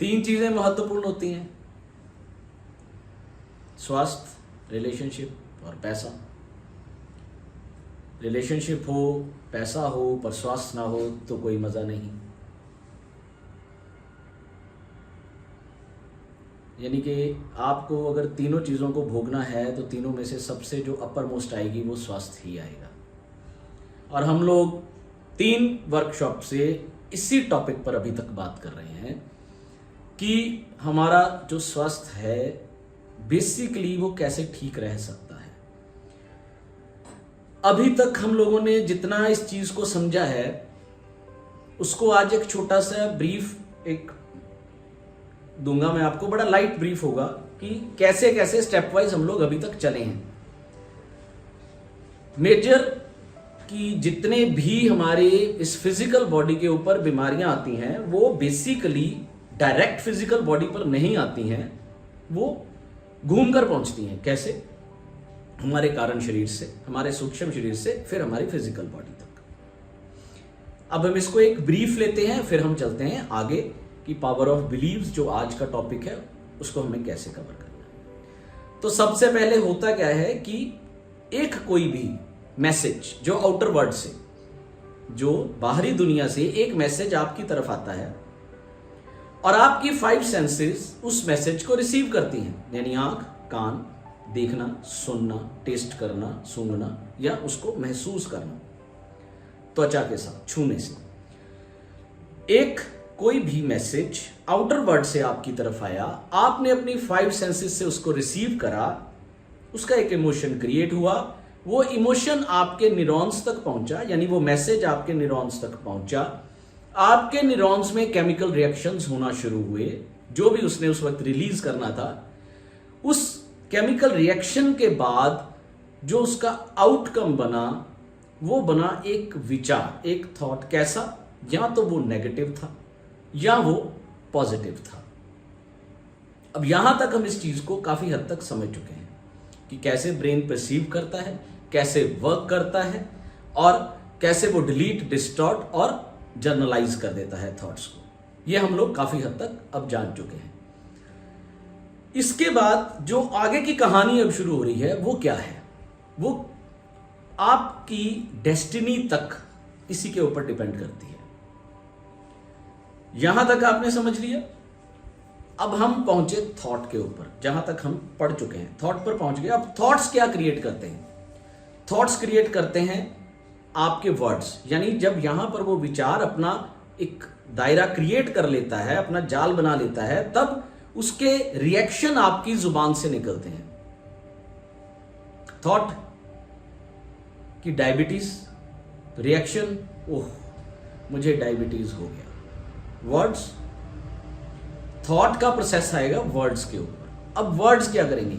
3 चीजें महत्वपूर्ण होती हैं, स्वास्थ्य, रिलेशनशिप और पैसा। रिलेशनशिप हो, पैसा हो, पर स्वास्थ्य ना हो तो कोई मजा नहीं। यानी कि आपको अगर तीनों चीज़ों को भोगना है तो तीनों में से सबसे जो अपर मोस्ट आएगी वो स्वास्थ्य ही आएगा। और हम लोग 3 वर्कशॉप से इसी टॉपिक पर अभी तक बात कर रहे हैं कि हमारा जो स्वास्थ्य है बेसिकली वो कैसे ठीक रह सकता है। अभी तक हम लोगों ने जितना इस चीज को समझा है उसको आज एक छोटा सा ब्रीफ एक दूंगा मैं आपको, बड़ा लाइट ब्रीफ होगा कि कैसे कैसे स्टेप वाइज हम लोग अभी तक चले हैं। मेजर कि जितने भी हमारे इस फिजिकल बॉडी के ऊपर बीमारियां आती हैं वो बेसिकली डायरेक्ट फिजिकल बॉडी पर नहीं आती हैं, वो घूम कर पहुंचती हैं। कैसे? हमारे कारण शरीर से, हमारे सूक्ष्म शरीर से, फिर हमारी फिजिकल बॉडी तक। अब हम इसको एक ब्रीफ लेते हैं, फिर हम चलते हैं आगे कि पावर ऑफ बिलीव्स जो आज का टॉपिक है उसको हमें कैसे कवर करना है। तो सबसे पहले होता क्या है कि एक कोई भी मैसेज जो आउटर वर्ल्ड से, जो बाहरी दुनिया से एक मैसेज आपकी तरफ आता है और आपकी 5 सेंसेस उस मैसेज को रिसीव करती हैं, यानी आंख, कान, देखना, सुनना, टेस्ट करना, सूंघना या उसको महसूस करना, त्वचा के साथ छूने से। एक कोई भी मैसेज आउटर वर्ल्ड से आपकी तरफ आया, आपने अपनी 5 सेंसेस से उसको रिसीव करा, उसका एक इमोशन क्रिएट हुआ, वो इमोशन आपके न्यूरॉन्स तक पहुंचा, यानी वो मैसेज आपके न्यूरॉन्स तक पहुंचा, आपके न्यूरॉन्स में केमिकल रिएक्शंस होना शुरू हुए, जो भी उसने उस वक्त रिलीज करना था। उस केमिकल रिएक्शन के बाद जो उसका आउटकम बना वो बना एक विचार, एक थॉट। कैसा? या तो वो नेगेटिव था या वो पॉजिटिव था। अब यहां तक हम इस चीज को काफी हद तक समझ चुके हैं कि कैसे ब्रेन परसीव करता है, कैसे वर्क करता है और कैसे वो डिलीट, डिस्टॉर्ट और जर्नलाइज कर देता है थॉट्स को। ये हम लोग काफी हद तक अब जान चुके हैं। इसके बाद जो आगे की कहानी अब शुरू हो रही है वो क्या है? वो आपकी डेस्टिनी तक इसी के ऊपर डिपेंड करती है। यहां तक आपने समझ लिया। अब हम पहुंचे थॉट के ऊपर, जहां तक हम पढ़ चुके हैं थॉट पर पहुंच गए। अब थॉट्स क्या क्रिएट करते हैं? थॉट्स क्रिएट करते हैं आपके वर्ड्स, यानी जब यहां पर वो विचार अपना एक दायरा क्रिएट कर लेता है, अपना जाल बना लेता है, तब उसके रिएक्शन आपकी जुबान से निकलते हैं। थॉट की डायबिटीज, रिएक्शन, ओह मुझे डायबिटीज हो गया। वर्ड्स, थॉट का प्रोसेस आएगा वर्ड्स के ऊपर। अब वर्ड्स क्या करेंगे?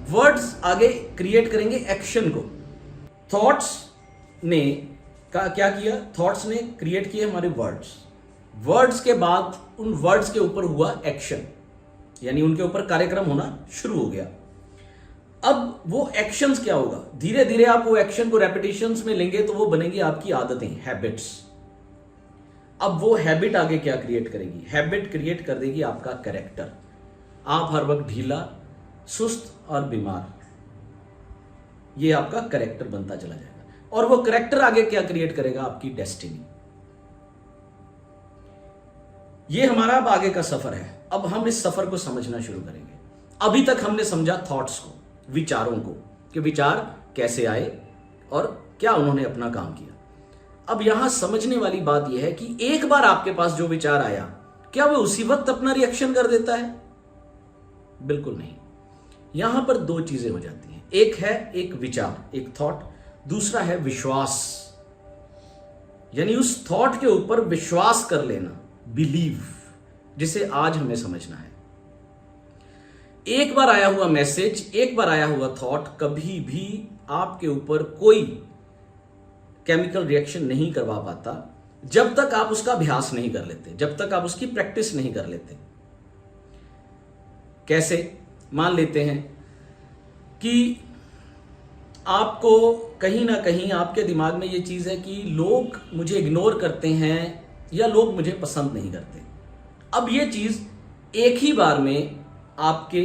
वर्ड्स आगे क्रिएट करेंगे एक्शन को। थॉट्स ने क्या किया? थॉट्स ने क्रिएट किए हमारे वर्ड्स। वर्ड्स के बाद उन वर्ड्स के ऊपर हुआ एक्शन, यानी उनके ऊपर कार्यक्रम होना शुरू हो गया। अब वो एक्शंस क्या होगा? धीरे धीरे आप वो एक्शन को रेपिटेशंस में लेंगे तो वो बनेंगी आपकी आदतें, हैबिट्स। अब वो हैबिट आगे क्या क्रिएट करेगी? हैबिट क्रिएट कर देगी आपका कैरेक्टर। आप हर वक्त ढीला, सुस्त और बीमार, ये आपका कैरेक्टर बनता चला जाएगा। और वो कैरेक्टर आगे क्या क्रिएट करेगा? आपकी डेस्टिनी। ये हमारा अब आगे का सफर है। अब हम इस सफर को समझना शुरू करेंगे। अभी तक हमने समझा थॉट्स को, विचारों को, कि विचार कैसे आए और क्या उन्होंने अपना काम किया। अब यहां समझने वाली बात यह है कि एक बार आपके पास जो विचार आया, क्या वो उसी वक्त अपना रिएक्शन कर देता है? बिल्कुल नहीं। यहां पर 2 चीजें हो जाती हैं। एक है एक विचार, एक थॉट, दूसरा है विश्वास, यानी उस थॉट के ऊपर विश्वास कर लेना, बिलीव, जिसे आज हमें समझना है। एक बार आया हुआ मैसेज, एक बार आया हुआ थॉट कभी भी आपके ऊपर कोई केमिकल रिएक्शन नहीं करवा पाता जब तक आप उसका अभ्यास नहीं कर लेते, जब तक आप उसकी प्रैक्टिस नहीं कर लेते। कैसे? मान लेते हैं कि आपको कहीं ना कहीं आपके दिमाग में ये चीज है कि लोग मुझे इग्नोर करते हैं या लोग मुझे पसंद नहीं करते। अब ये चीज एक ही बार में आपके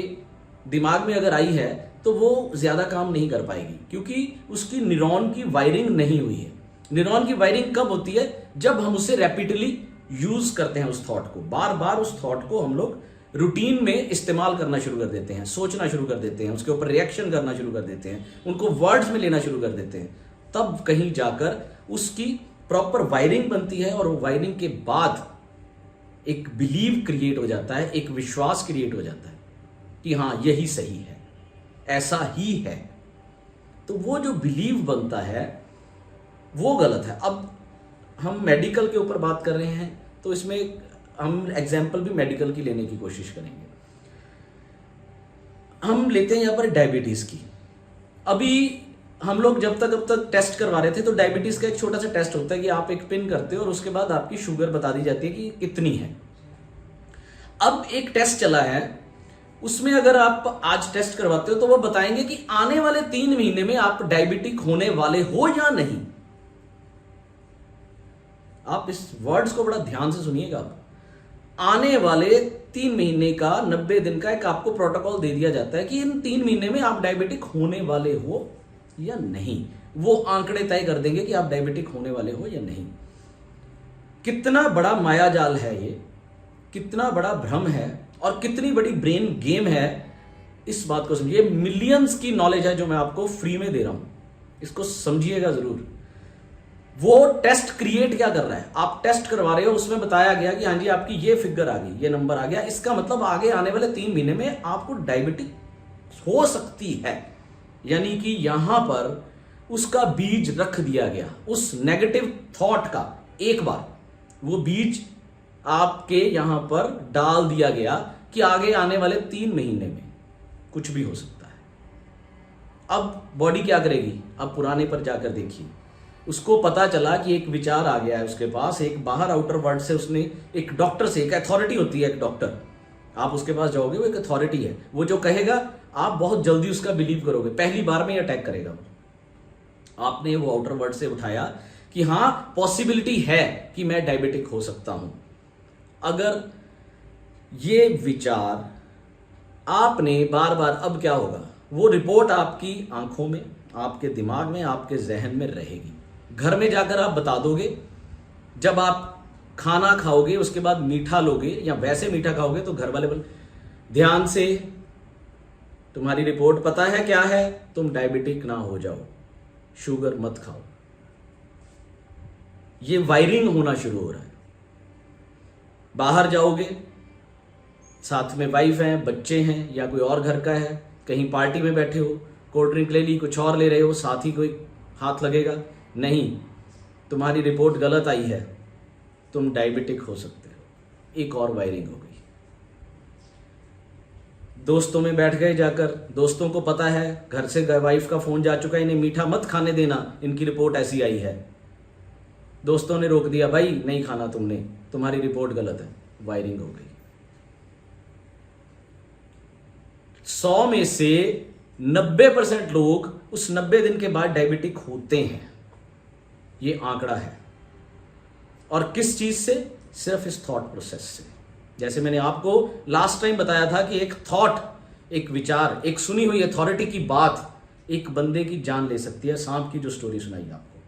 दिमाग में अगर आई है तो वो ज्यादा काम नहीं कर पाएगी, क्योंकि उसकी न्यूरॉन की वायरिंग नहीं हुई है। न्यूरॉन की वायरिंग कब होती है? जब हम उसे रैपिडली यूज करते हैं, उस थॉट को बार बार, उस थॉट को हम लोग रूटीन में इस्तेमाल करना शुरू कर देते हैं, सोचना शुरू कर देते हैं, उसके ऊपर रिएक्शन करना शुरू कर देते हैं, उनको वर्ड्स में लेना शुरू कर देते हैं, तब कहीं जाकर उसकी प्रॉपर वायरिंग बनती है। और वायरिंग के बाद एक बिलीव क्रिएट हो जाता है, एक विश्वास क्रिएट हो जाता है कि हाँ यही सही है, ऐसा ही है। तो वो जो बिलीव बनता है वो गलत है। अब हम मेडिकल के ऊपर बात कर रहे हैं तो इसमें हम एग्जाम्पल भी मेडिकल की लेने की कोशिश करेंगे। हम लेते हैं यहां पर डायबिटीज की। अभी हम लोग जब तक टेस्ट करवा रहे थे तो डायबिटीज का एक छोटा सा टेस्ट होता है कि आप एक पिन करते हो और उसके बाद आपकी शुगर बता दी जाती है कि कितनी है। अब एक टेस्ट चला है, उसमें अगर आप आज टेस्ट करवाते हो तो वो बताएंगे कि आने वाले 3 महीने में आप डायबिटिक होने वाले हो या नहीं। आप इस वर्ड्स को बड़ा ध्यान से सुनिएगा। आप आने वाले 3 महीने का 90 दिन का एक आपको प्रोटोकॉल दे दिया जाता है कि इन 3 महीने में आप डायबिटिक होने वाले हो या नहीं। वो आंकड़े तय कर देंगे कि आप डायबिटिक होने वाले हो या नहीं। कितना बड़ा मायाजाल है ये, कितना बड़ा भ्रम है और कितनी बड़ी ब्रेन गेम है, इस बात को समझिए। मिलियंस की नॉलेज है जो मैं आपको फ्री में दे रहा हूं, इसको समझिएगा जरूर। वो टेस्ट क्रिएट क्या कर रहा है? आप टेस्ट करवा रहे हो, उसमें बताया गया कि हाँ जी आपकी ये फिगर आ गई, ये नंबर आ गया, इसका मतलब आगे आने वाले 3 महीने में आपको डायबिटिक हो सकती है। यानी कि यहां पर उसका बीज रख दिया गया, उस नेगेटिव थॉट का एक बार वो बीज आपके यहां पर डाल दिया गया कि आगे आने वाले 3 महीने में कुछ भी हो सकता है। अब बॉडी क्या करेगी? अब पुराने पर जाकर देखिए, उसको पता चला कि एक विचार आ गया है उसके पास, एक बाहर आउटर वर्ल्ड से उसने एक डॉक्टर से, एक अथॉरिटी होती है, एक डॉक्टर, आप उसके पास जाओगे वो एक अथॉरिटी है, वो जो कहेगा आप बहुत जल्दी उसका बिलीव करोगे, पहली बार में अटैक करेगा वो। आपने वो आउटर वर्ल्ड से उठाया कि हाँ पॉसिबिलिटी है कि मैं डायबिटिक हो सकता हूं। अगर ये विचार आपने बार बार, अब क्या होगा? वो रिपोर्ट आपकी आंखों में, आपके दिमाग में, आपके जहन में रहेगी। घर में जाकर आप बता दोगे, जब आप खाना खाओगे उसके बाद मीठा लोगे या वैसे मीठा खाओगे तो घर वाले बोल ध्यान से, तुम्हारी रिपोर्ट पता है क्या है, तुम डायबिटिक ना हो जाओ, शुगर मत खाओ। ये वायरिंग होना शुरू हो रहा है। बाहर जाओगे, साथ में वाइफ है, बच्चे हैं या कोई और घर का है, कहीं पार्टी में बैठे हो, कोल्ड ड्रिंक ले ली, कुछ और ले रहे हो, साथ ही कोई हाथ लगेगा, नहीं तुम्हारी रिपोर्ट गलत आई है, तुम डायबिटिक हो सकते हो। एक और वायरिंग हो गई। दोस्तों में बैठ गए जाकर, दोस्तों को पता है, घर से वाइफ का फोन जा चुका है, इन्हें मीठा मत खाने देना, इनकी रिपोर्ट ऐसी आई है। दोस्तों ने रोक दिया, भाई नहीं खाना तुमने, तुम्हारी रिपोर्ट गलत है, वायरिंग हो गई। 100 में से 90% लोग उस 90 दिन के बाद डायबिटिक होते हैं। ये आंकड़ा है। और किस चीज से? सिर्फ इस थॉट प्रोसेस से। जैसे मैंने आपको लास्ट टाइम बताया था कि एक थॉट, एक विचार, एक सुनी हुई अथॉरिटी की बात एक बंदे की जान ले सकती है। सांप की जो स्टोरी सुनाई आपको,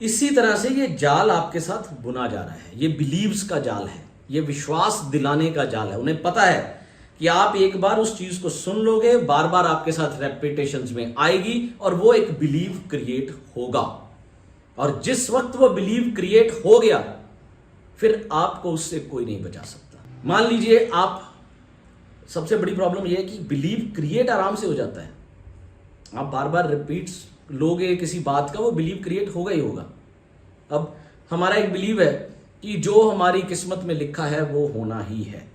इसी तरह से ये जाल आपके साथ बुना जा रहा है। ये बिलीव्स का जाल है, ये विश्वास दिलाने का जाल है। उन्हें पता है कि आप एक बार उस चीज को सुन लोगे, बार बार आपके साथ रेपिटेशंस में आएगी और वो एक बिलीव क्रिएट होगा। और जिस वक्त वो बिलीव क्रिएट हो गया, फिर आपको उससे कोई नहीं बचा सकता। मान लीजिए आप, सबसे बड़ी प्रॉब्लम यह है कि बिलीव क्रिएट आराम से हो जाता है। आप बार बार रिपीट्स लोगे किसी बात का, वो बिलीव क्रिएट होगा ही होगा। अब हमारा एक बिलीव है कि जो हमारी किस्मत में लिखा है वो होना ही है।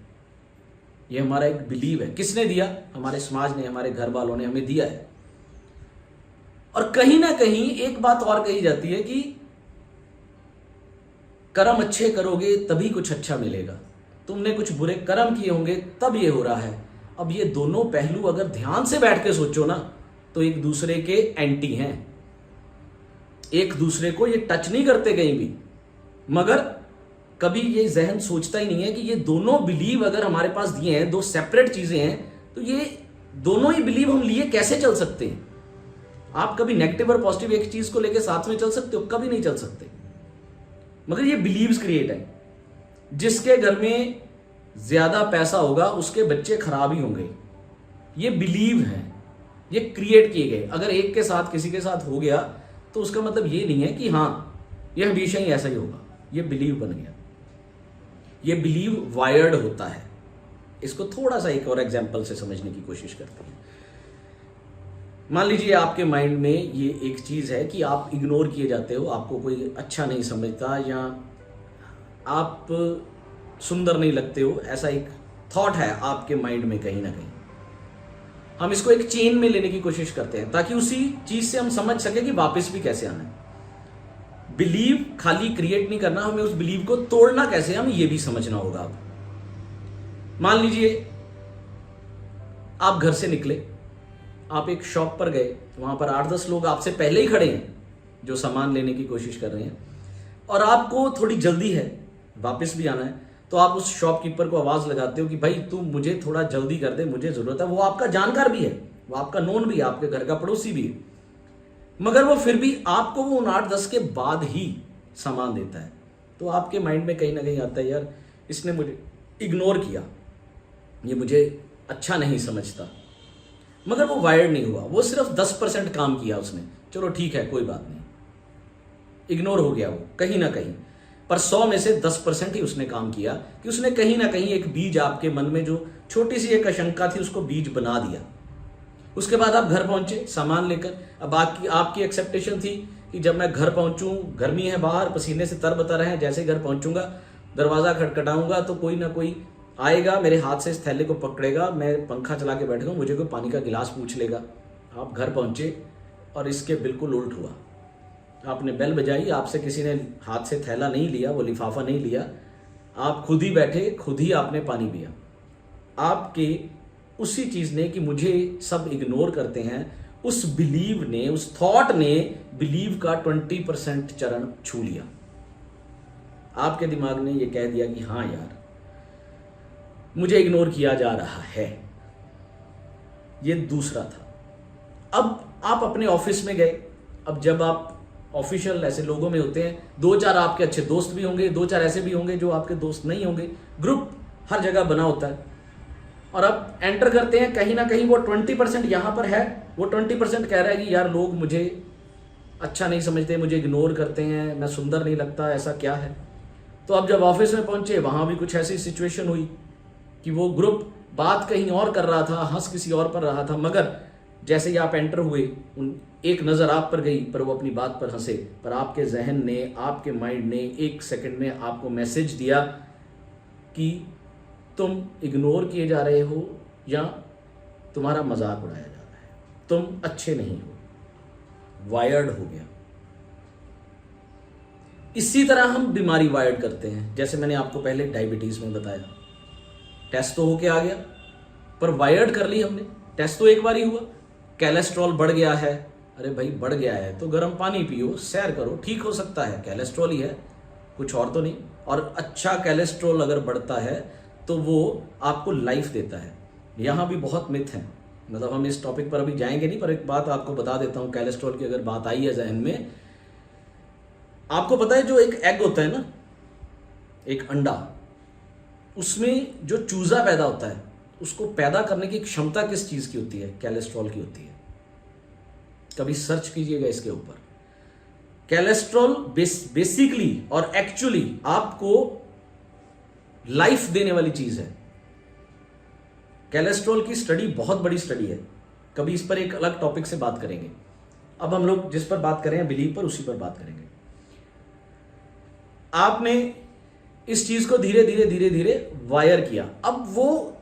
ये हमारा एक बिलीव है। किसने दिया? हमारे समाज ने, हमारे घर वालों ने हमें दिया है। और कहीं ना कहीं एक बात और कही जाती है कि कर्म अच्छे करोगे तभी कुछ अच्छा मिलेगा, तुमने कुछ बुरे कर्म किए होंगे तब ये हो रहा है। अब ये दोनों पहलू अगर ध्यान से बैठ के सोचो ना, तो एक दूसरे के एंटी हैं, एक दूसरे को ये टच नहीं करते कहीं भी, मगर कभी ये जहन सोचता ही नहीं है कि ये दोनों बिलीव अगर हमारे पास दिए हैं, दो सेपरेट चीजें हैं, तो ये दोनों ही बिलीव हम लिए कैसे चल सकते हैं। आप कभी नेगेटिव और पॉजिटिव एक चीज को लेकर साथ में चल सकते हो? कभी नहीं चल सकते। मगर ये बिलीव्स क्रिएट है। जिसके घर में ज्यादा पैसा होगा उसके बच्चे खराब ही होंगे, ये बिलीव है, ये क्रिएट किए गए। अगर एक के साथ किसी के साथ हो गया तो उसका मतलब ये नहीं है कि हाँ ये हमेशा ही ऐसा ही होगा, ये बिलीव बन गया। ये बिलीव वायर्ड होता है। इसको थोड़ा सा एक और एग्जांपल से समझने की कोशिश करते हैं। मान लीजिए आपके माइंड में ये एक चीज है कि आप इग्नोर किए जाते हो, आपको कोई अच्छा नहीं समझता या आप सुंदर नहीं लगते हो, ऐसा एक थॉट है आपके माइंड में कहीं ना कहीं। हम इसको एक चेन में लेने की कोशिश करते हैं ताकि उसी चीज से हम समझ सके कि वापस भी कैसे आना है। बिलीव खाली क्रिएट नहीं करना, हमें उस बिलीव को तोड़ना कैसे, हमें यह भी समझना होगा। अब मान लीजिए आप घर से निकले, आप एक शॉप पर गए, वहां पर 8-10 लोग आपसे पहले ही खड़े हैं जो सामान लेने की कोशिश कर रहे हैं, और आपको थोड़ी जल्दी है, वापस भी आना है, तो आप उस शॉपकीपर को आवाज लगाते हो कि भाई तू मुझे थोड़ा जल्दी कर दे, मुझे जरूरत है। वो आपका जानकार भी है, वो आपका नोन भी है, आपके घर का पड़ोसी भी है, मगर वो फिर भी आपको वो 8-10 के बाद ही सामान देता है। तो आपके माइंड में कहीं ना कहीं आता है यार इसने मुझे इग्नोर किया, ये मुझे अच्छा नहीं समझता। मगर वो वायर्ड नहीं हुआ, वो सिर्फ 10% काम किया उसने, चलो ठीक है कोई बात नहीं, इग्नोर हो गया वो कहीं ना कहीं। पर 100 में से 10% ही उसने काम किया कि उसने कहीं ना कहीं एक बीज आपके मन में जो छोटी सी एक आशंका थी उसको बीज बना दिया। उसके बाद आप घर पहुंचे सामान लेकर। अब आपकी एक्सेप्टेशन थी कि जब मैं घर पहुंचूं, गर्मी है बाहर, पसीने से तरबतर है, जैसे घर पहुंचूंगा दरवाजा खटखटाऊंगा तो कोई ना कोई आएगा, मेरे हाथ से इस थैले को पकड़ेगा, मैं पंखा चला के बैठूंगा, मुझे कोई पानी का गिलास पूछ लेगा। आप घर पहुंचे और इसके बिल्कुल उल्ट हुआ। आपने बेल बजाई, आपसे किसी ने हाथ से थैला नहीं लिया, वो लिफाफा नहीं लिया, आप खुद ही बैठे, खुद ही आपने पानी पिया। आपके उसी चीज ने कि मुझे सब इग्नोर करते हैं, उस बिलीव ने, उस थॉट ने बिलीव का 20% चरण छू लिया। आपके दिमाग ने यह कह दिया कि हाँ यार मुझे इग्नोर किया जा रहा है। ये दूसरा था। अब आप अपने ऑफिस में गए। अब जब आप ऑफिशियल ऐसे लोगों में होते हैं, 2-4 आपके अच्छे दोस्त भी होंगे, 2-4 ऐसे भी होंगे जो आपके दोस्त नहीं होंगे, ग्रुप हर जगह बना होता है। और अब एंटर करते हैं, कहीं ना कहीं वो 20% यहां पर है, वो 20% कह रहा है कि यार लोग मुझे अच्छा नहीं समझते, मुझे इग्नोर करते हैं, मैं सुंदर नहीं लगता, ऐसा क्या है। तो अब जब ऑफिस में पहुंचे वहां भी कुछ ऐसी सिचुएशन हुई कि वो ग्रुप बात कहीं और कर रहा था, हंस किसी और पर रहा था, मगर जैसे ही आप एंटर हुए एक नजर आप पर गई, पर वो अपनी बात पर हंसे, पर आपके जहन ने, आपके माइंड ने 1 सेकंड में आपको मैसेज दिया कि तुम इग्नोर किए जा रहे हो या तुम्हारा मजाक उड़ाया जा रहा है, तुम अच्छे नहीं हो। वायर्ड हो गया। इसी तरह हम बीमारी वायर्ड करते हैं। जैसे मैंने आपको पहले डायबिटीज में बताया, टेस्ट तो होके आ गया पर वायर्ड कर ली हमने। टेस्ट तो एक बार ही हुआ, कोलेस्ट्रॉल बढ़ गया है, अरे भाई बढ़ गया है तो गर्म पानी पियो, सैर करो, ठीक हो सकता है, कोलेस्ट्रॉल ही है, कुछ और तो नहीं। और अच्छा कोलेस्ट्रॉल अगर बढ़ता है तो वो आपको लाइफ देता है। यहां भी बहुत मिथ है, मतलब हम इस टॉपिक पर अभी जाएंगे नहीं, पर एक बात आपको बता देता हूं। कोलेस्ट्रॉल की अगर बात आई है जहन में, आपको पता है जो एक एग होता है ना, एक अंडा, उसमें जो चूजा पैदा होता है उसको पैदा करने की क्षमता किस चीज की होती है? कोलेस्ट्रॉल की होती है। कभी सर्च कीजिएगा इसके ऊपर। कोलेस्ट्रॉल बेसिकली और एक्चुअली आपको लाइफ देने वाली चीज है। कोलेस्ट्रॉल की स्टडी बहुत बड़ी स्टडी है, कभी इस पर एक अलग टॉपिक से बात करेंगे। अब हम लोग जिस पर बात करें बिलीव पर, उसी पर बात करेंगे। आपने इस चीज को धीरे धीरे धीरे धीरे वायर किया, अब वो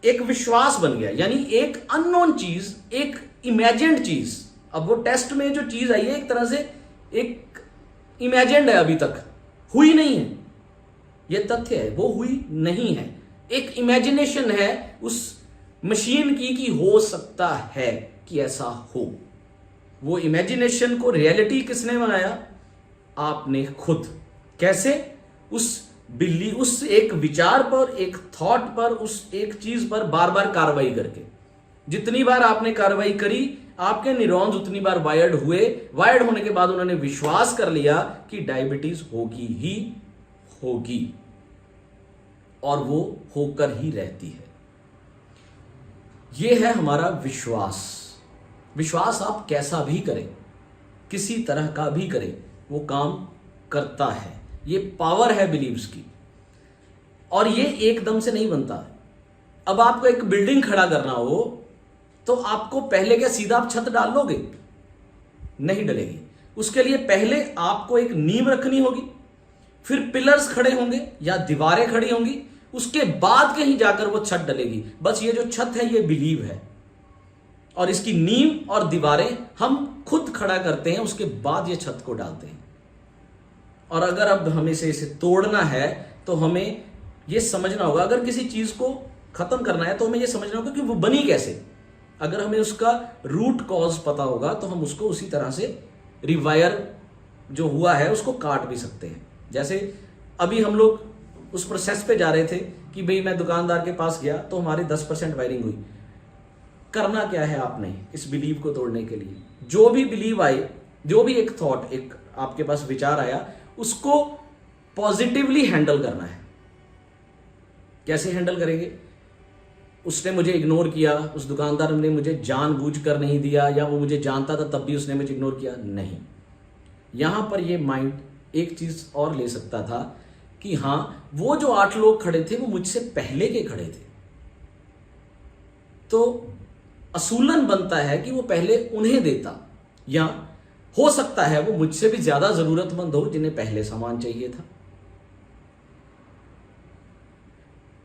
एक विश्वास बन गया, यानी एक अननोन चीज, एक इमेजिन्ड चीज। अब वो टेस्ट में जो चीज आई है एक तरह से एक इमेजिन्ड है, अभी तक हुई नहीं है, ये तथ्य है, वो हुई नहीं है, एक इमेजिनेशन है उस मशीन की कि हो सकता है कि ऐसा हो। वो इमेजिनेशन को रियलिटी किसने बनाया? आपने खुद। कैसे? उस बिल्ली उस एक विचार पर, एक थॉट पर, उस एक चीज पर बार बार कार्रवाई करके, जितनी बार आपने कार्रवाई करी आपके न्यूरॉन्स उतनी बार वायर्ड हुए। वायर्ड होने के बाद उन्होंने विश्वास कर लिया कि डायबिटीज होगी ही होगी, और वो होकर ही रहती है। यह है हमारा विश्वास। विश्वास आप कैसा भी करें, किसी तरह का भी करें, वो काम करता है। ये पावर है बिलीव्स की, और ये एकदम से नहीं बनता। अब आपको एक बिल्डिंग खड़ा करना हो तो आपको पहले क्या सीधा आप छत डाल लोगे? नहीं डलेगी। उसके लिए पहले आपको एक नींव रखनी होगी, फिर पिलर्स खड़े होंगे या दीवारें खड़ी होंगी, उसके बाद कहीं जाकर वो छत डलेगी। बस ये जो छत है ये बिलीव है, और इसकी नींव और दीवारें हम खुद खड़ा करते हैं, उसके बाद ये छत को डालते हैं। और अगर अब हमें इसे तोड़ना है तो हमें यह समझना होगा, अगर किसी चीज को खत्म करना है तो हमें यह समझना होगा कि वो बनी कैसे। अगर हमें उसका रूट कॉज पता होगा तो हम उसको उसी तरह से रिवायर जो हुआ है उसको काट भी सकते हैं। जैसे अभी हम लोग उस प्रोसेस पे जा रहे थे कि भाई मैं दुकानदार के पास गया तो हमारी 10% वायरिंग हुई। करना क्या है आपने इस बिलीव को तोड़ने के लिए? जो भी बिलीव आए, जो भी एक थॉट, एक आपके पास विचार आया, उसको पॉजिटिवली हैंडल करना है। कैसे हैंडल करेंगे? उसने मुझे इग्नोर किया, उस दुकानदार ने मुझे जानबूझकर नहीं दिया, या वो मुझे जानता था तब भी उसने मुझे इग्नोर किया, नहीं। यहां पर ये माइंड एक चीज और ले सकता था कि हां, वो जो 8 लोग खड़े थे वो मुझसे पहले के खड़े थे, तो असूलन बनता है कि वो पहले उन्हें देता, या हो सकता है वो मुझसे भी ज्यादा जरूरतमंद हो जिन्हें पहले सामान चाहिए था।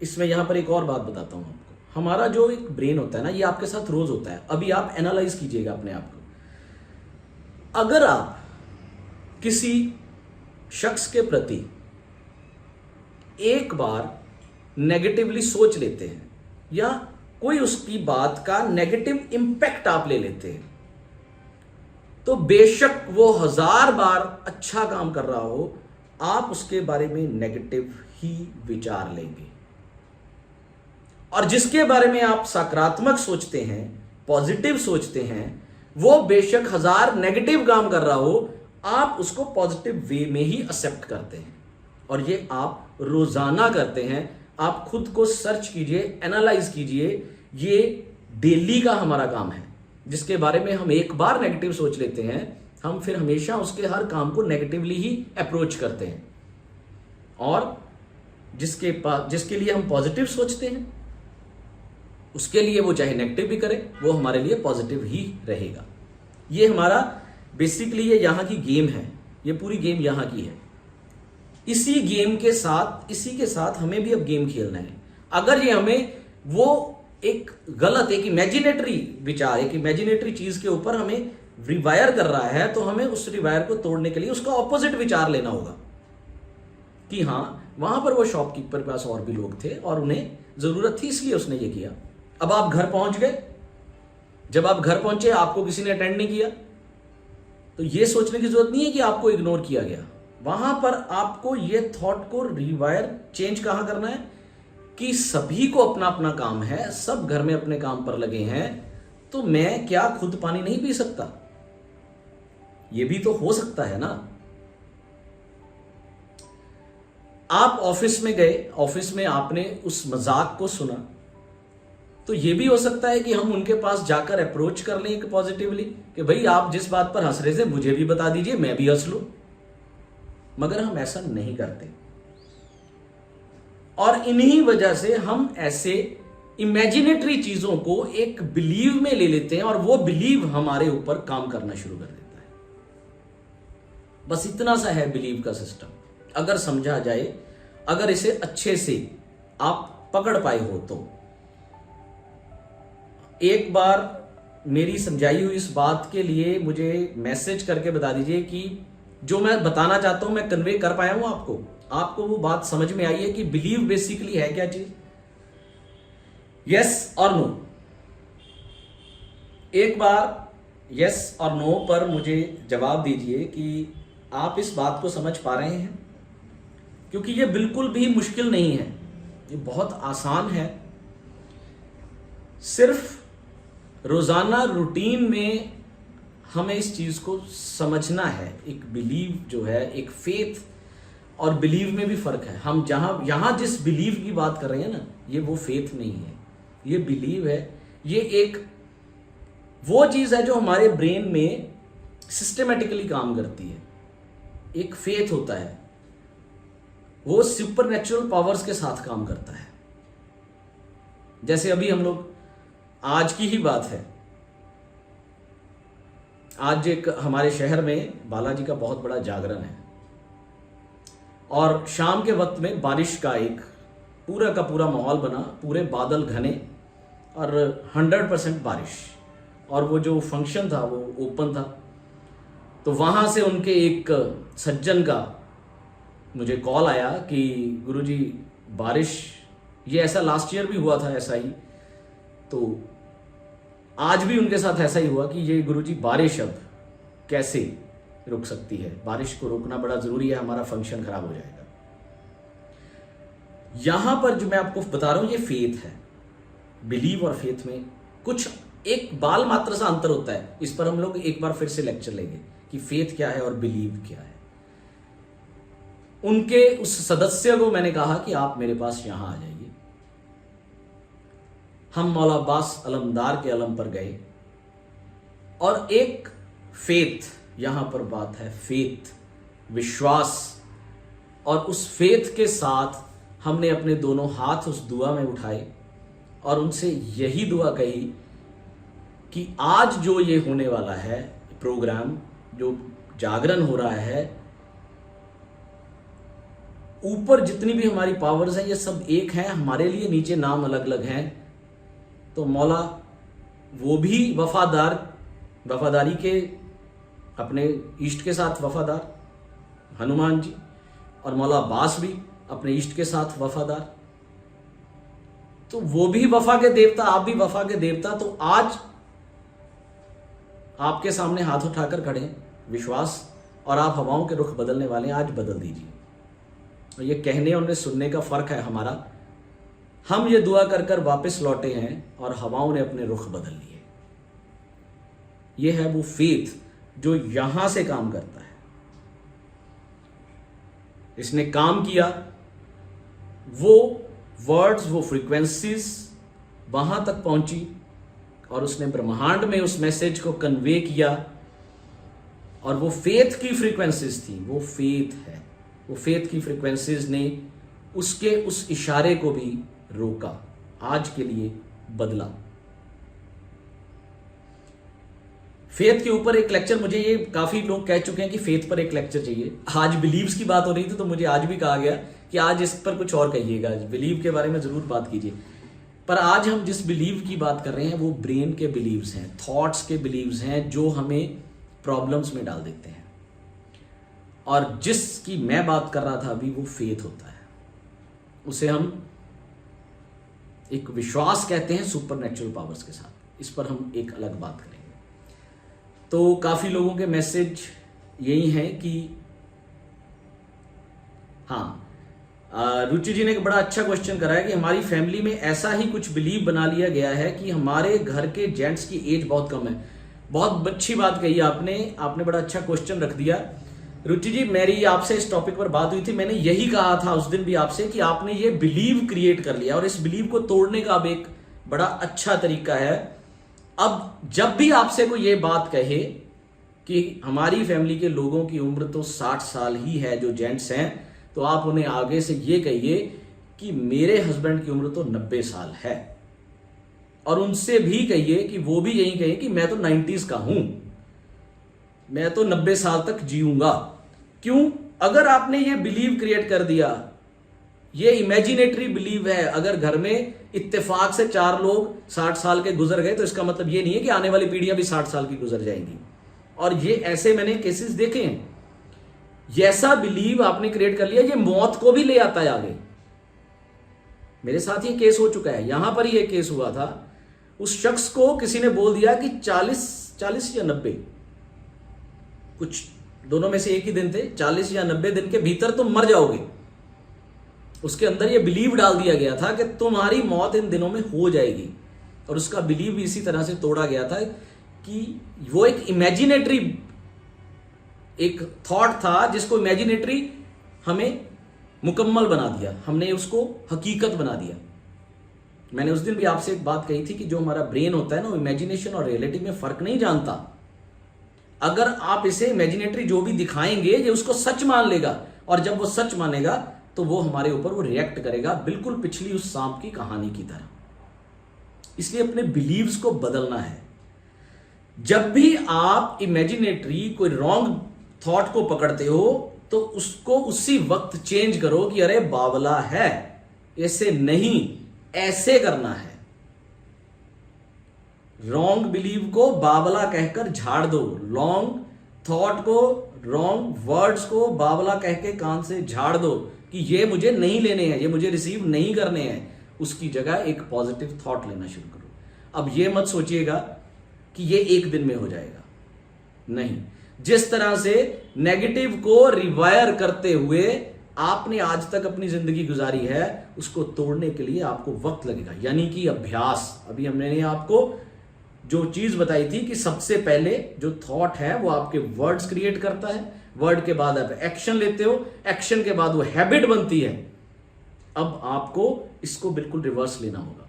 इसमें यहां पर एक और बात बताता हूं आपको। हमारा जो एक ब्रेन होता है ना, ये आपके साथ रोज होता है। अभी आप एनालाइज कीजिएगा अपने आप को। अगर आप किसी शख्स के प्रति एक बार नेगेटिवली सोच लेते हैं, या कोई उसकी बात का नेगेटिव इंपैक्ट आप ले लेते हैं, तो बेशक वो 1000 बार अच्छा काम कर रहा हो, आप उसके बारे में नेगेटिव ही विचार लेंगे। और जिसके बारे में आप सकारात्मक सोचते हैं, पॉजिटिव सोचते हैं, वो बेशक 1000 नेगेटिव काम कर रहा हो, आप उसको पॉजिटिव वे में ही एक्सेप्ट करते हैं। और ये आप रोजाना करते हैं। आप खुद को सर्च कीजिए, एनालाइज कीजिए। ये डेली का हमारा काम है। जिसके बारे में हम एक बार नेगेटिव सोच लेते हैं, हम फिर हमेशा उसके हर काम को नेगेटिवली ही अप्रोच करते हैं। और जिसके लिए हम पॉजिटिव सोचते हैं, उसके लिए वो चाहे नेगेटिव भी करे, वो हमारे लिए पॉजिटिव ही रहेगा। ये हमारा बेसिकली ये यहां की गेम है। ये पूरी गेम यहां की है। इसी के साथ हमें भी अब गेम खेलना है। अगर ये हमें वो एक गलत, एक इमेजिनेटरी विचार, एक इमेजिनेटरी चीज के ऊपर हमें रिवायर कर रहा है, तो हमें उस रिवायर को तोड़ने के लिए उसका ऑपोजिट विचार लेना होगा कि हां, वहां पर वो शॉपकीपर के पास और भी लोग थे और उन्हें जरूरत थी, इसलिए उसने ये किया। अब आप घर पहुंच गए। जब आप घर पहुंचे, आपको किसी ने अटेंड नहीं किया, तो ये सोचने की जरूरत नहीं है कि आपको इग्नोर किया गया। वहां पर आपको ये थॉट को रिवायर, चेंज कहां करना है कि सभी को अपना अपना काम है, सब घर में अपने काम पर लगे हैं, तो मैं क्या खुद पानी नहीं पी सकता? ये भी तो हो सकता है ना। आप ऑफिस में गए, ऑफिस में आपने उस मजाक को सुना, तो ये भी हो सकता है कि हम उनके पास जाकर अप्रोच कर लें एक पॉजिटिवली कि भाई आप जिस बात पर हंस रहे थे मुझे भी बता दीजिए, मैं भी हंस लूं। मगर हम ऐसा नहीं करते, और इन्हीं वजह से हम ऐसे इमेजिनेटरी चीजों को एक बिलीव में ले लेते हैं, और वो बिलीव हमारे ऊपर काम करना शुरू कर देता है। बस इतना सा है बिलीव का सिस्टम। अगर समझा जाए, अगर इसे अच्छे से आप पकड़ पाए हो, तो एक बार मेरी समझाई हुई इस बात के लिए मुझे मैसेज करके बता दीजिए कि जो मैं बताना चाहता हूं मैं कन्वे कर पाया हूं आपको वो बात समझ में आई है कि बिलीव बेसिकली है क्या चीज? यस और नो। एक बार यस और नो पर मुझे जवाब दीजिए कि आप इस बात को समझ पा रहे हैं क्योंकि ये बिल्कुल भी मुश्किल नहीं है, ये बहुत आसान है। सिर्फ रोजाना रूटीन में हमें इस चीज को समझना है। एक बिलीव जो है, एक फेथ और बिलीव में भी फर्क है। हम यहां जिस बिलीव की बात कर रहे हैं ना, ये वो फेथ नहीं है, ये बिलीव है। ये एक वो चीज है जो हमारे ब्रेन में सिस्टमेटिकली काम करती है। एक फेथ होता है, वो सुपरनेचुरल पावर्स के साथ काम करता है। जैसे अभी हम लोग, आज की ही बात है, आज एक हमारे शहर में बालाजी का बहुत बड़ा जागरण है और शाम के वक्त में बारिश का एक पूरा का पूरा माहौल बना, पूरे बादल घने और 100% बारिश। और वो जो फंक्शन था वो ओपन था, तो वहां से उनके एक सज्जन का मुझे कॉल आया कि गुरुजी बारिश, ये ऐसा लास्ट ईयर भी हुआ था ऐसा ही, तो आज भी उनके साथ ऐसा ही हुआ कि ये गुरुजी बारिश अब कैसे रुक सकती है, बारिश को रोकना बड़ा जरूरी है, हमारा फंक्शन खराब हो जाएगा। यहां पर जो मैं आपको बता रहा हूं ये फेथ है। बिलीव और फेथ में कुछ एक बाल मात्र सा अंतर होता है। इस पर हम लोग एक बार फिर से लेक्चर लेंगे कि फेथ क्या है और बिलीव क्या है। उनके उस सदस्य को मैंने कहा कि आप मेरे पास यहां आ जाइए। हम मौला अब्बास अलमदार के अलम पर गए और एक फेथ, यहां पर बात है फेथ, विश्वास, और उस फेथ के साथ हमने अपने दोनों हाथ उस दुआ में उठाए और उनसे यही दुआ कही कि आज जो ये होने वाला है प्रोग्राम, जो जागरण हो रहा है, ऊपर जितनी भी हमारी पावर्स हैं ये सब एक हैं, हमारे लिए नीचे नाम अलग अलग हैं। तो मौला वो भी वफादारी के अपने इष्ट के साथ वफादार हनुमान जी, और मौला अब्बास भी अपने इष्ट के साथ वफादार, तो वो भी वफा के देवता, आप भी वफा के देवता। तो आज आपके सामने हाथ उठाकर खड़े हैं, विश्वास, और आप हवाओं के रुख बदलने वाले हैं, आज बदल दीजिए। और ये कहने और सुनने का फर्क है हमारा। हम ये दुआ कर कर वापस लौटे हैं और हवाओं ने अपने रुख बदल लिए। ये है वो फेथ जो यहां से काम करता है। इसने काम किया, वो वर्ड्स, वो फ्रीक्वेंसीज वहां तक पहुंची और उसने ब्रह्मांड में उस मैसेज को कन्वे किया, और वो फेथ की फ्रीक्वेंसीज थी, वो फेथ है। वो फेथ की फ्रीक्वेंसीज ने उसके उस इशारे को भी रोका, आज के लिए बदला। फेथ के ऊपर एक लेक्चर, मुझे ये काफी लोग कह चुके हैं कि फेथ पर एक लेक्चर चाहिए। आज बिलीव्स की बात हो रही थी तो मुझे आज भी कहा गया कि आज इस पर कुछ और कहिएगा, बिलीव के बारे में जरूर बात कीजिए। पर आज हम जिस बिलीव की बात कर रहे हैं वो ब्रेन के बिलीव्स हैं, थॉट्स के बिलीव्स हैं, जो हमें प्रॉब्लम्स में डाल देते हैं। और जिसकी मैं बात कर रहा था अभी, वो फेथ होता है। उसे हम एक विश्वास कहते हैं सुपरनेचुरल पावर्स के साथ। इस पर हम एक अलग बात करेंगे। तो काफी लोगों के मैसेज यही हैं कि हाँ, रुचि जी ने एक बड़ा अच्छा क्वेश्चन करा है कि हमारी फैमिली में ऐसा ही कुछ बिलीव बना लिया गया है कि हमारे घर के जेंट्स की एज बहुत कम है। बहुत अच्छी बात कही आपने बड़ा अच्छा क्वेश्चन रख दिया। रुचि जी, मेरी आपसे इस टॉपिक पर बात हुई थी, मैंने यही कहा था उस दिन भी आपसे कि आपने ये बिलीव क्रिएट कर लिया और इस बिलीव को तोड़ने का अब एक बड़ा अच्छा तरीका है। अब जब भी आपसे कोई ये बात कहे कि हमारी फैमिली के लोगों की उम्र तो 60 साल ही है जो जेंट्स हैं, तो आप उन्हें आगे से ये कहिए कि मेरे हस्बैंड की उम्र तो 90 साल है। और उनसे भी कहिए कि वो भी यही कहें कि मैं तो 90s का हूं, मैं तो 90 साल तक जीऊंगा। क्यों? अगर आपने ये बिलीव क्रिएट कर दिया, ये इमेजिनेटरी बिलीव है। अगर घर में इत्तेफाक से 4 लोग 60 साल के गुजर गए तो इसका मतलब ये नहीं है कि आने वाली पीढ़ियां भी 60 साल की गुजर जाएंगी। और ये ऐसे मैंने केसेस देखे हैं। ऐसा बिलीव आपने क्रिएट कर लिया, ये मौत को भी ले आता है आगे। मेरे साथ ये केस हो चुका है, यहां पर ही एक केस हुआ था। उस शख्स को किसी ने बोल दिया कि 40 या 90, कुछ दोनों में से एक ही दिन थे, 40 या 90 दिन के भीतर तुम मर जाओगे। उसके अंदर ये बिलीव डाल दिया गया था कि तुम्हारी मौत इन दिनों में हो जाएगी, और उसका बिलीव इसी तरह से तोड़ा गया था कि वो एक इमेजिनेटरी एक थॉट था जिसको इमेजिनेटरी हमें मुकम्मल बना दिया, हमने उसको हकीकत बना दिया। मैंने उस दिन भी आपसे एक बात कही थी कि जो हमारा ब्रेन होता है ना, वो इमेजिनेशन और रियलिटी में फर्क नहीं जानता। अगर आप इसे इमेजिनेटरी जो भी दिखाएंगे ये उसको सच मान लेगा, और जब वो सच मानेगा तो वो हमारे ऊपर वो रिएक्ट करेगा, बिल्कुल पिछली उस सांप की कहानी की तरह। इसलिए अपने बिलीव्स को बदलना है। जब भी आप इमेजिनेटरी कोई रॉन्ग थॉट को पकड़ते हो तो उसको उसी वक्त चेंज करो कि अरे बावला है, ऐसे नहीं, ऐसे करना है। रॉन्ग बिलीव को बावला कहकर झाड़ दो, रॉन्ग थॉट को, रॉन्ग वर्ड्स को बावला कह के कान से झाड़ दो कि ये मुझे नहीं लेने हैं, ये मुझे रिसीव नहीं करने हैं। उसकी जगह एक पॉजिटिव थॉट लेना शुरू करो। अब ये मत सोचिएगा कि ये एक दिन में हो जाएगा, नहीं। जिस तरह से नेगेटिव को रिवायर करते हुए आपने आज तक अपनी जिंदगी गुजारी है, उसको तोड़ने के लिए आपको वक्त लगेगा, यानी कि अभ्यास। अभी हमने आपको जो चीज बताई थी कि सबसे पहले जो थॉट है वो आपके वर्ड्स क्रिएट करता है, वर्ड के बाद आप एक्शन लेते हो, एक्शन के बाद वो हैबिट बनती है। अब आपको इसको बिल्कुल रिवर्स लेना होगा।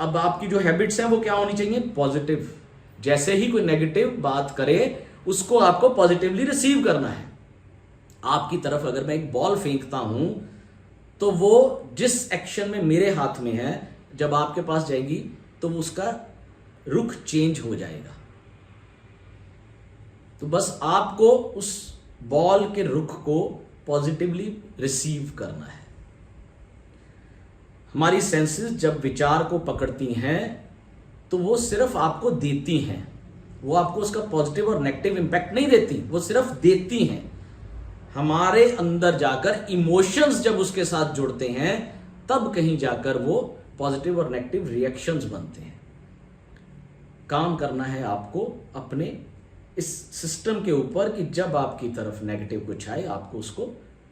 अब आपकी जो हैबिट्स हैं वो क्या होनी चाहिए? पॉजिटिव। जैसे ही कोई नेगेटिव बात करे उसको आपको पॉजिटिवली रिसीव करना है। आपकी तरफ अगर मैं एक बॉल फेंकता हूं तो वो जिस एक्शन में मेरे हाथ में है, जब आपके पास जाएगी तो उसका रुख चेंज हो जाएगा। तो बस आपको उस बॉल के रुख को पॉजिटिवली रिसीव करना है। हमारी सेंसेस जब विचार को पकड़ती हैं तो वो सिर्फ आपको देती हैं, वो आपको उसका पॉजिटिव और नेगेटिव इंपैक्ट नहीं देती, वो सिर्फ देती हैं। हमारे अंदर जाकर इमोशंस जब उसके साथ जुड़ते हैं तब कहीं जाकर वो पॉजिटिव और नेगेटिव रिएक्शंस बनते हैं। काम करना है आपको अपने इस सिस्टम के ऊपर कि जब आपकी तरफ नेगेटिव कुछ आए आपको उसको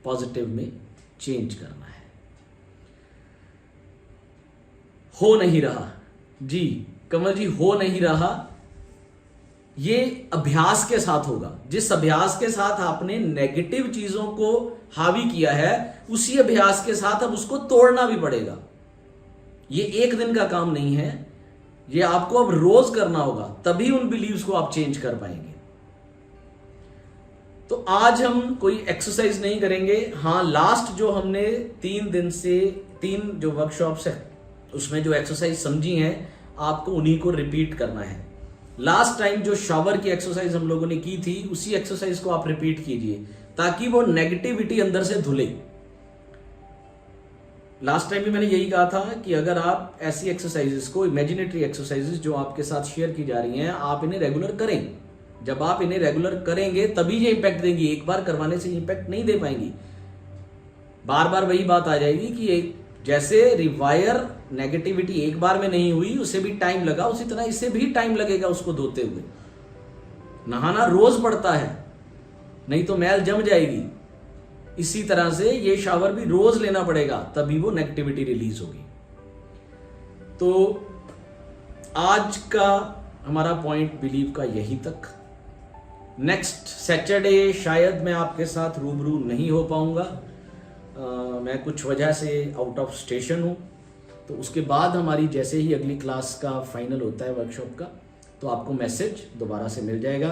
पॉजिटिव में चेंज करना है। हो नहीं रहा जी कमल जी, हो नहीं रहा, ये अभ्यास के साथ होगा। जिस अभ्यास के साथ आपने नेगेटिव चीजों को हावी किया है उसी अभ्यास के साथ अब उसको तोड़ना भी पड़ेगा। ये एक दिन का काम नहीं है, ये आपको अब रोज करना होगा, तभी उन बिलीव्स को आप चेंज कर पाएंगे। तो आज हम कोई एक्सरसाइज नहीं करेंगे। हाँ, लास्ट जो हमने 3 दिन से 3 जो वर्कशॉप्स है उसमें जो एक्सरसाइज समझी हैं आपको उन्हीं को रिपीट करना है। लास्ट टाइम जो शावर की एक्सरसाइज हम लोगों ने की थी उसी एक्सरसाइज को आप रिपीट कीजिए ताकि वो नेगेटिविटी अंदर से धुले। लास्ट टाइम भी मैंने यही कहा था कि अगर आप ऐसी एक्सरसाइजेस को, इमेजिनेटरी एक्सरसाइजेस जो आपके साथ शेयर की जा रही हैं, आप इन्हें रेगुलर करें। जब आप इन्हें रेगुलर करेंगे तभी ये इंपैक्ट देंगी। एक बार करवाने से इंपैक्ट नहीं दे पाएंगी। बार बार वही बात आ जाएगी कि जैसे रिवायर नेगेटिविटी एक बार में नहीं हुई, उसे भी टाइम लगा, उसी तरह इसे भी टाइम लगेगा उसको धोते हुए। नहाना रोज पड़ता है, नहीं तो मैल जम जाएगी। इसी तरह से ये शावर भी रोज लेना पड़ेगा, तभी वो नेगेटिविटी रिलीज होगी। तो आज का हमारा पॉइंट बिलीव का यही तक। नेक्स्ट सैटरडे शायद मैं आपके साथ रूबरू नहीं हो पाऊंगा, मैं कुछ वजह से आउट ऑफ स्टेशन हूं। तो उसके बाद हमारी जैसे ही अगली क्लास का फाइनल होता है वर्कशॉप का, तो आपको मैसेज दोबारा से मिल जाएगा।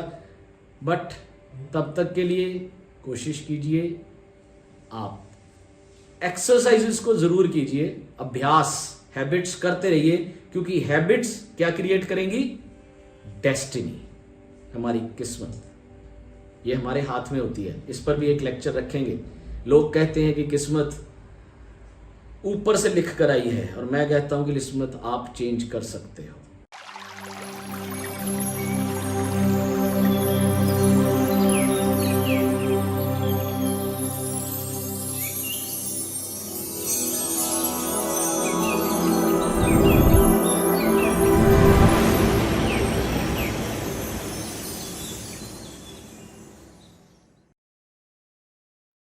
बट तब तक के लिए कोशिश कीजिए, आप एक्सरसाइजेस को जरूर कीजिए, अभ्यास, हैबिट्स करते रहिए, क्योंकि हैबिट्स क्या क्रिएट करेंगी? डेस्टिनी, हमारी किस्मत। ये हमारे हाथ में होती है। इस पर भी एक लेक्चर रखेंगे। लोग कहते हैं कि किस्मत ऊपर से लिख कर आई है, और मैं कहता हूं कि किस्मत आप चेंज कर सकते हो।